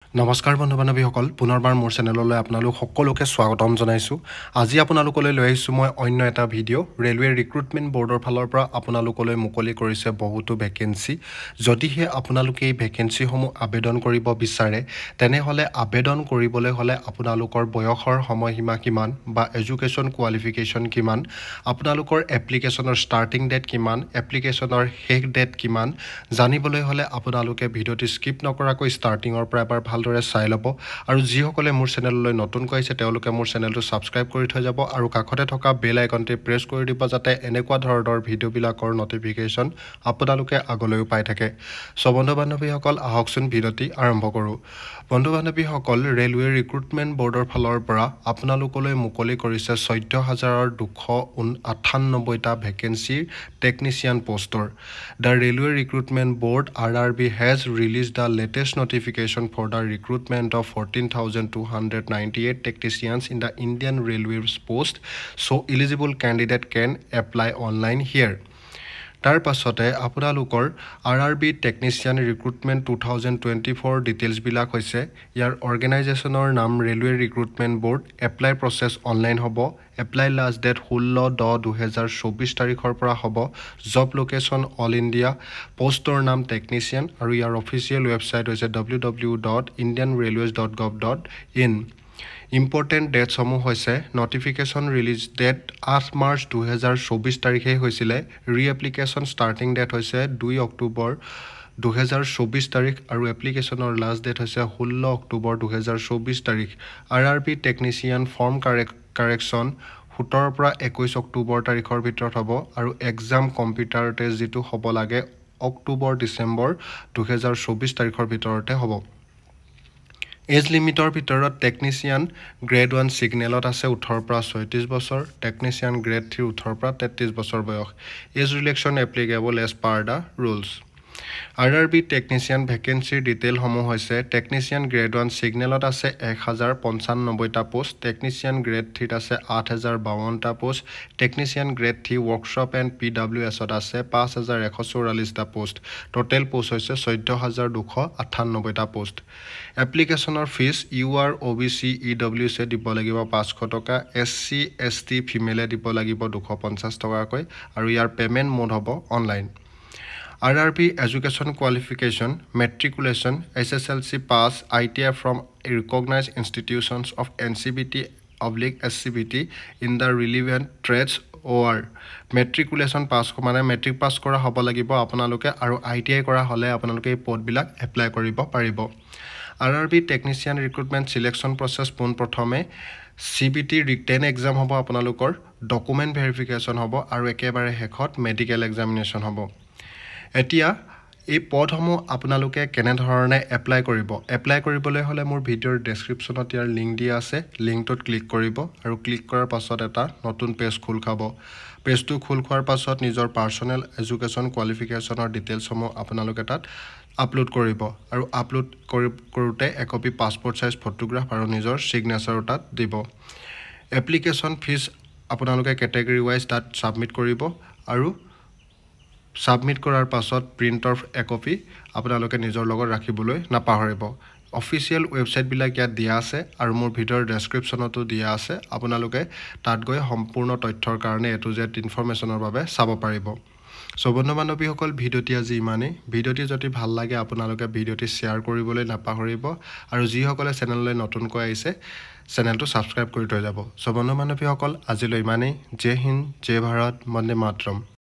নমস্কাৰ বন্ধু বান্ধৱীসকল পুনৰবাৰ মোৰ চেনেললৈ আপোনালোক সকলোকে স্বাগতম জনাইছোঁ। আজি আপোনালোকলৈ লৈ আহিছোঁ মই অন্য এটা ভিডিঅ' ৰেলৱে ৰিক্ৰুটমেণ্ট বৰ্ডৰ ফালৰ পৰা আপোনালোকলৈ মুকলি কৰিছে বহুতো ভেকেঞ্চি। যদিহে আপোনালোকে এই ভেকেঞ্চিসমূহ আবেদন কৰিব বিচাৰে তেনেহ'লে আবেদন কৰিবলৈ হ'লে আপোনালোকৰ বয়সৰ সময়সীমা কিমান বা এডুকেশ্যন কোৱালিফিকেশ্যন কিমান, আপোনালোকৰ এপ্লিকেশ্যনৰ ষ্টাৰ্টিং ডেট কিমান, এপ্লিকেশ্যনৰ শেষ ডেট কিমান জানিবলৈ হ'লে আপোনালোকে ভিডিঅ'টি স্কিপ নকৰাকৈ ষ্টাৰ্টিঙৰ পৰা এবাৰ ভালদৰে চাই ল'ব। আৰু যিসকলে মোৰ চেনেললৈ নতুনকৈ আহিছে তেওঁলোকে মোৰ চেনেলটো ছাবস্ক্ৰাইব কৰি থৈ যাব আৰু কাষতে থকা বেল আইকনটি প্ৰেছ কৰি দিব যাতে এনেকুৱা ধৰণৰ ভিডিঅ'বিলাকৰ নটিফিকেশ্যন আপোনালোকে আগলৈও পাই থাকে। বন্ধু বান্ধৱীসকল আহকচোন ভিডিঅ'টি আৰম্ভ কৰোঁ। বন্ধু বান্ধৱীসকল ৰেলৱে ৰিক্ৰুটমেণ্ট বৰ্ডৰ ফালৰ পৰা আপোনালোকলৈ মুকলি কৰিছে 14,298টা ভেকেঞ্চিৰ টেকনিচিয়ান পোষ্টৰ। The railway recruitment board RRB has released the latest notification for the recruitment of 14,298 technicians in the Indian Railways post, so eligible candidate can apply online here. তাৰ পাছতে আপোনালোকৰ RRB টেকনিচিয়ান ৰিক্ৰুটমেণ্ট 2024 ডিটেইলছবিলাক হৈছে ইয়াৰ অৰ্গেনাইজেশ্যনৰ নাম railway recruitment board. Apply process online হ'ব। Apply last date 16/10/2024 তাৰিখৰ পৰা হ'ব। Job location all India, পোষ্টৰ নাম টেকনিচিয়ান আৰু ইয়াৰ অফিচিয়েল ৱেবছাইট হৈছে www.indianrailways.gov.in। ইম্পৰ্টেণ্ট ডেটসমূহ হৈছে নটিফিকেশ্যন ৰিলিজ ডেট 8 মাৰ্চ 2024 তাৰিখে হৈছিলে। ৰিএপ্লিকেশ্যন ষ্টাৰ্টিং ডেট হৈছে 2 অক্টোবৰ 2024 তাৰিখ আৰু এপ্লিকেশ্যনৰ লাষ্ট ডেট হৈছে 16 অক্টোবৰ 2024 তাৰিখ। RRB টেকনিচিয়ান ফৰ্ম কাৰেকশ্যন 17 পৰা 21 অক্টোবৰ তাৰিখৰ ভিতৰত হ'ব আৰু এক্সাম কম্পিউটাৰ টেষ্ট যিটো হ'ব লাগে অক্টোবৰ-ডিচেম্বৰ 2024 তাৰিখৰ ভিতৰতে হ'ব। এজ লিমিটৰ ভিতৰত টেকনিচিয়ান গ্ৰেড 1 ছিগনেলত আছে 18 পৰা 34 বছৰ, টেকনিচিয়ান গ্ৰেড 3 18 পৰা 33 বছৰ বয়স। Age relaxation applicable as per the rules. RRB technician ভেকেঞ্চিৰ ডিটেইলসমূহ হৈছে টেকনিচিয়ান গ্ৰেড 1 ছিগনেলত আছে 1095টা পোষ্ট, টেকনিচিয়ান গ্ৰেড 3ত আছে 8052টা post, technician grade 3 workshop and PWSত আছে 5144টা পোষ্ট। টোটেল পোষ্ট হৈছে 14,298টা পোষ্ট। এপ্লিকেশ্যনৰ ফিজ UR OBC EWC দিব লাগিব 500 টকা, SC ST ফিমেলে দিব লাগিব 250 টকাকৈ আৰু ইয়াৰ পে'মেণ্ট মোড হ'ব online. RRB education qualification matriculation SSLC pass ITI from recognised institutions of NCBT/SCBT in the relevant trades OR। Matriculation pass মানে মেট্ৰিক পাছ কৰা হ'ব লাগিব আপোনালোকে আৰু ITI কৰা হ'লে আপোনালোকে এই পদবিলাক এপ্লাই কৰিব পাৰিব। RRB technician recruitment selection process পোনপ্ৰথমে CBT ৰিটেন এক্সাম হ'ব, আপোনালোকৰ ডকুমেণ্ট ভেৰিফিকেশ্যন হ'ব আৰু একেবাৰে শেষত মেডিকেল এক্সামিনেশ্যন হ'ব। এতিয়া এই পদসমূহ আপোনালোকে কেনেধৰণে এপ্লাই কৰিব? এপ্লাই কৰিবলৈ হ'লে মোৰ ভিডিঅ'ৰ ডেছক্ৰিপশ্যনত ইয়াৰ লিংক দিয়া আছে। লিংকটোত ক্লিক কৰিব আৰু ক্লিক কৰাৰ পাছত এটা নতুন পেজ খোল খাব। পেজটো খোল খোৱাৰ পাছত নিজৰ পাৰ্চনেল এডুকেশ্যন কোৱালিফিকেশ্যনৰ ডিটেইলছসমূহ আপোনালোকে তাত আপলোড কৰিব আৰু আপলোড কৰোঁতে একপি পাছপৰ্ট চাইজ ফটোগ্ৰাফ আৰু নিজৰ ছিগনেচাৰো তাত দিব। এপ্লিকেশ্যন ফিজ আপোনালোকে কেটেগৰী ৱাইজ তাত ছাবমিট কৰিব আৰু ছাবমিট কৰাৰ পাছত প্ৰিণ্টৰ একপি আপোনালোকে নিজৰ লগত ৰাখিবলৈ নাপাহৰিব। অফিচিয়েল ৱেবছাইটবিলাক ইয়াত দিয়া আছে আৰু মোৰ ভিডিঅ'ৰ ডেছক্ৰিপশ্যনতো দিয়া আছে। আপোনালোকে তাত গৈ সম্পূৰ্ণ তথ্যৰ কাৰণে A to Z ইনফৰ্মেশ্যনৰ বাবে চাব পাৰিব। বন্ধু বান্ধৱীসকল ভিডিঅ'টি আজি ইমানেই। ভিডিঅ'টি যদি ভাল লাগে আপোনালোকে ভিডিঅ'টি শ্বেয়াৰ কৰিবলৈ নাপাহৰিব আৰু যিসকলে চেনেললৈ নতুনকৈ আহিছে চেনেলটো ছাবস্ক্ৰাইব কৰি থৈ যাব। বন্ধু বান্ধৱীসকল আজিলৈ ইমানেই। জয় হিন্দ, জয় ভাৰত, বন্দে মাতৰম।